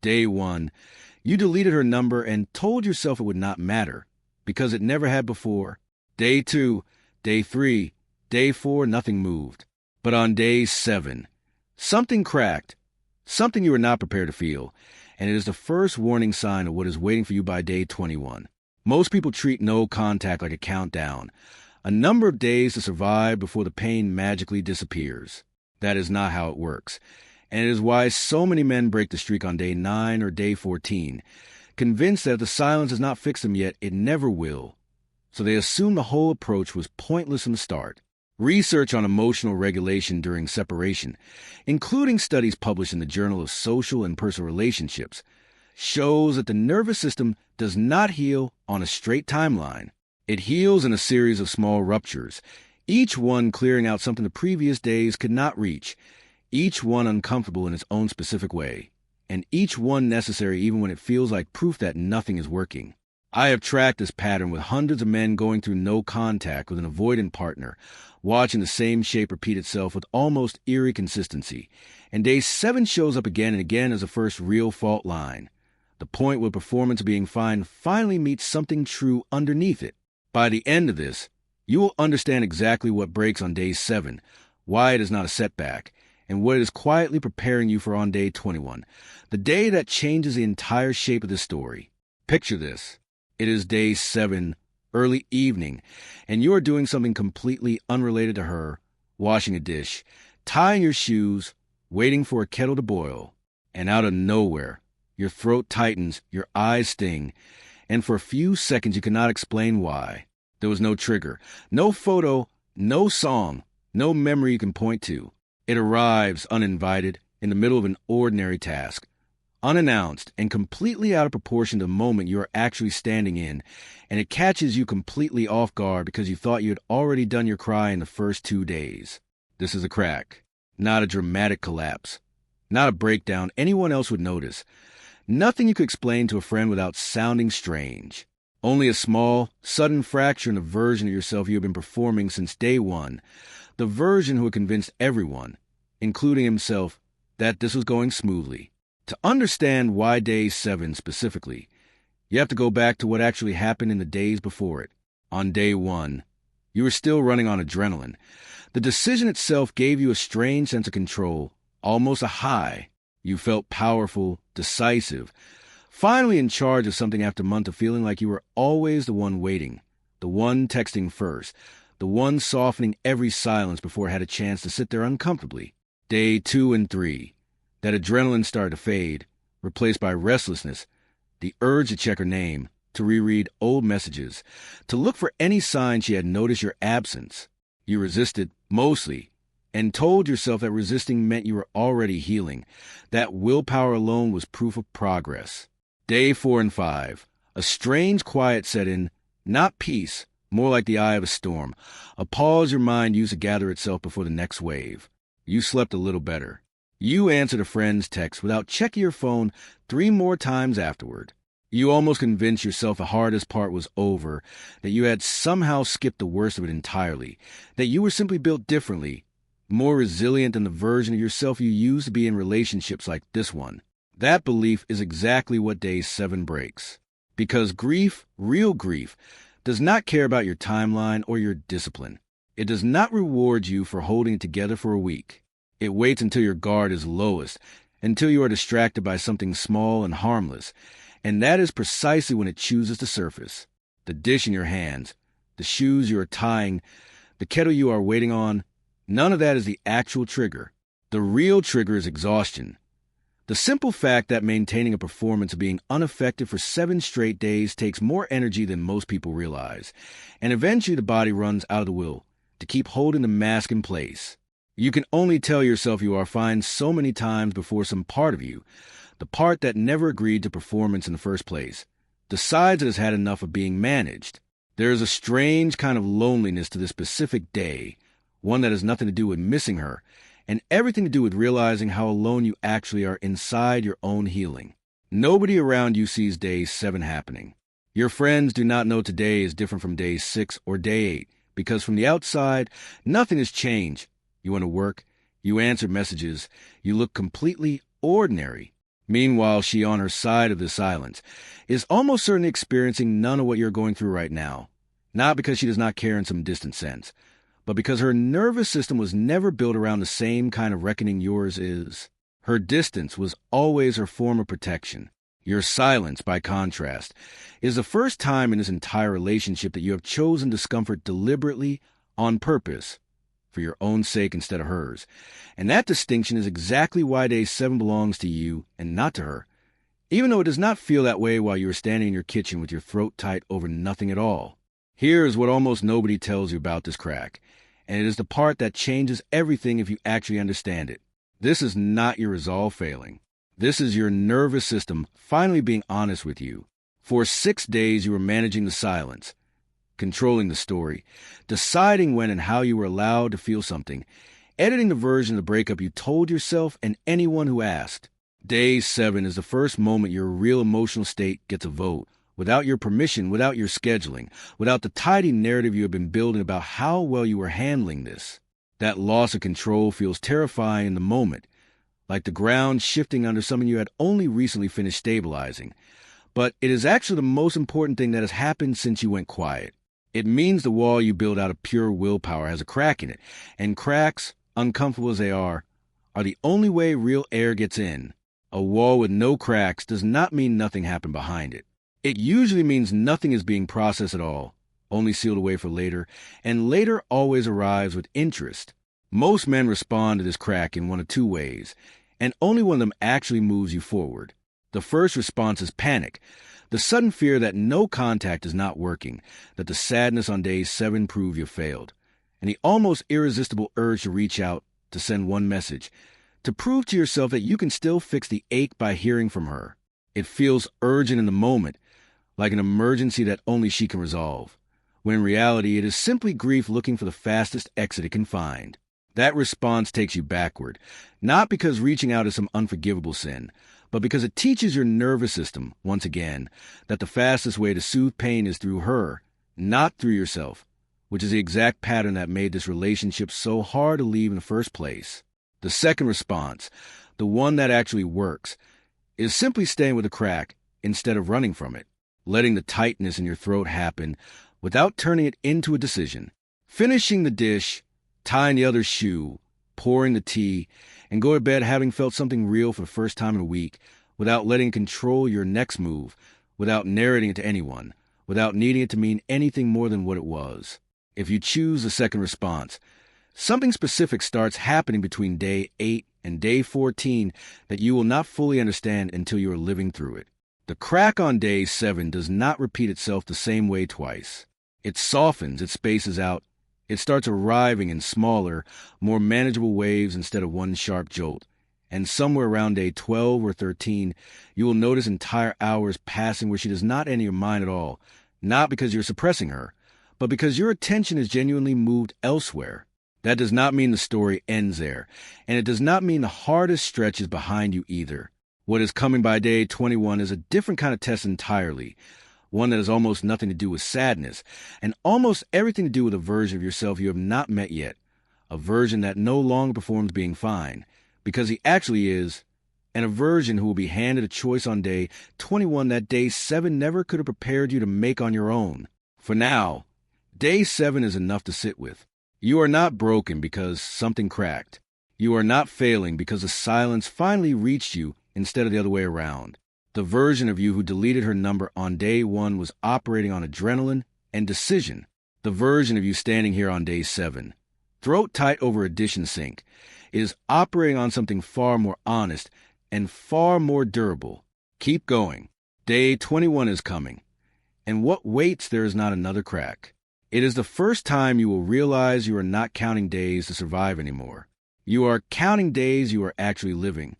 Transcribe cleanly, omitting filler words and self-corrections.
Day 1. You deleted her number and told yourself it would not matter, because it never had before. Day 2, Day 3, Day 4, nothing moved. But on Day 7, something cracked, something you were not prepared to feel, and it is the first warning sign of what is waiting for you by Day 21. Most people treat no contact like a countdown, a number of days to survive before the pain magically disappears. That is not how it works, and it is why so many men break the streak on Day 9 or Day 14, convinced that if the silence has not fixed them yet, it never will. So they assume the whole approach was pointless from the start. Research on emotional regulation during separation, including studies published in the Journal of Social and Personal Relationships, shows that the nervous system does not heal on a straight timeline. It heals in a series of small ruptures, each one clearing out something the previous days could not reach, each one uncomfortable in its own specific way, and each one necessary even when it feels like proof that nothing is working. I have tracked this pattern with hundreds of men going through no contact with an avoidant partner, watching the same shape repeat itself with almost eerie consistency, and Day 7 shows up again and again as the first real fault line, the point where performance being fine finally meets something true underneath it. By the end of this, you will understand exactly what breaks on Day 7, why it is not a setback, and what it is quietly preparing you for on Day 21, the day that changes the entire shape of this story. Picture this. It is Day 7, early evening, and you are doing something completely unrelated to her, washing a dish, tying your shoes, waiting for a kettle to boil, and out of nowhere, your throat tightens, your eyes sting, and for a few seconds you cannot explain why. There was no trigger, no photo, no song, no memory you can point to. It arrives uninvited, in the middle of an ordinary task, unannounced and completely out of proportion to the moment you are actually standing in, and it catches you completely off guard because you thought you had already done your cry in the first 2 days. This is a crack, not a dramatic collapse, not a breakdown anyone else would notice, nothing you could explain to a friend without sounding strange. Only a small, sudden fracture in the version of yourself you have been performing since Day 1, the version who had convinced everyone, including himself, that this was going smoothly. To understand why Day 7 specifically, you have to go back to what actually happened in the days before it. On Day 1, you were still running on adrenaline. The decision itself gave you a strange sense of control, almost a high. You felt powerful, decisive, finally in charge of something after a month of feeling like you were always the one waiting, the one texting first, the one softening every silence before it had a chance to sit there uncomfortably. Day 2 and 3. That adrenaline started to fade, replaced by restlessness, the urge to check her name, to reread old messages, to look for any sign she had noticed your absence. You resisted, mostly, and told yourself that resisting meant you were already healing, that willpower alone was proof of progress. Day 4 and 5. A strange quiet set in, not peace, more like the eye of a storm, a pause your mind used to gather itself before the next wave. You slept a little better. You answered a friend's text without checking your phone 3 more times afterward. You almost convinced yourself the hardest part was over, that you had somehow skipped the worst of it entirely, that you were simply built differently, more resilient than the version of yourself you used to be in relationships like this one. That belief is exactly what Day 7 breaks. Because grief, real grief, does not care about your timeline or your discipline. It does not reward you for holding it together for a week. It waits until your guard is lowest, until you are distracted by something small and harmless, and that is precisely when it chooses to surface. The dish in your hands, the shoes you are tying, the kettle you are waiting on, none of that is the actual trigger. The real trigger is exhaustion. The simple fact that maintaining a performance of being unaffected for 7 straight days takes more energy than most people realize, and eventually the body runs out of the will to keep holding the mask in place. You can only tell yourself you are fine so many times before some part of you, the part that never agreed to performance in the first place, decides it has had enough of being managed. There is a strange kind of loneliness to this specific day, one that has nothing to do with missing her, and everything to do with realizing how alone you actually are inside your own healing. Nobody around you sees Day 7 happening. Your friends do not know today is different from Day 6 or Day 8, because from the outside, nothing has changed. You want to work, you answer messages, you look completely ordinary. Meanwhile, she, on her side of the silence, is almost certainly experiencing none of what you're going through right now. Not because she does not care in some distant sense, but because her nervous system was never built around the same kind of reckoning yours is. Her distance was always her form of protection. Your silence, by contrast, is the first time in this entire relationship that you have chosen discomfort deliberately, on purpose, for your own sake instead of hers. And that distinction is exactly why day 7 belongs to you and not to her, even though it does not feel that way while you are standing in your kitchen with your throat tight over nothing at all. Here is what almost nobody tells you about this crack, and it is the part that changes everything if you actually understand it. This is not your resolve failing. This is your nervous system finally being honest with you. For 6 days you were managing the silence, controlling the story, deciding when and how you were allowed to feel something, editing the version of the breakup you told yourself and anyone who asked. Day 7 is the first moment your real emotional state gets a vote. Without your permission, without your scheduling, without the tidy narrative you have been building about how well you were handling this. That loss of control feels terrifying in the moment, like the ground shifting under something you had only recently finished stabilizing. But it is actually the most important thing that has happened since you went quiet. It means the wall you build out of pure willpower has a crack in it, and cracks, uncomfortable as they are the only way real air gets in. A wall with no cracks does not mean nothing happened behind it. It usually means nothing is being processed at all, only sealed away for later, and later always arrives with interest. Most men respond to this crack in one of two ways, and only one of them actually moves you forward. The first response is panic, the sudden fear that no contact is not working, that the sadness on day 7 prove you failed, and the almost irresistible urge to reach out, to send one message, to prove to yourself that you can still fix the ache by hearing from her. It feels urgent in the moment, like an emergency that only she can resolve, when in reality it is simply grief looking for the fastest exit it can find. That response takes you backward, not because reaching out is some unforgivable sin, but because it teaches your nervous system, once again, that the fastest way to soothe pain is through her, not through yourself, which is the exact pattern that made this relationship so hard to leave in the first place. The second response, the one that actually works, is simply staying with the crack instead of running from it, letting the tightness in your throat happen without turning it into a decision, finishing the dish, tying the other shoe, pouring the tea, and go to bed having felt something real for the first time in a week, without letting it control your next move, without narrating it to anyone, without needing it to mean anything more than what it was. If you choose the second response, something specific starts happening between day 8 and day 14 that you will not fully understand until you are living through it. The crack on day 7 does not repeat itself the same way twice. It softens, it spaces out, it starts arriving in smaller, more manageable waves instead of one sharp jolt. And somewhere around day 12 or 13, you will notice entire hours passing where she does not enter your mind at all, not because you're suppressing her, but because your attention is genuinely moved elsewhere. That does not mean the story ends there, and it does not mean the hardest stretch is behind you either. What is coming by day 21 is a different kind of test entirely, one that has almost nothing to do with sadness, and almost everything to do with a version of yourself you have not met yet, a version that no longer performs being fine, because he actually is, and a version who will be handed a choice on day 21 that day 7 never could have prepared you to make on your own. For now, day 7 is enough to sit with. You are not broken because something cracked. You are not failing because the silence finally reached you instead of the other way around. The version of you who deleted her number on day 1 was operating on adrenaline and decision. The version of you standing here on day 7, throat tight over a dish and sink, is operating on something far more honest and far more durable. Keep going. Day 21 is coming. And what waits there is not another crack. It is the first time you will realize you are not counting days to survive anymore. You are counting days you are actually living.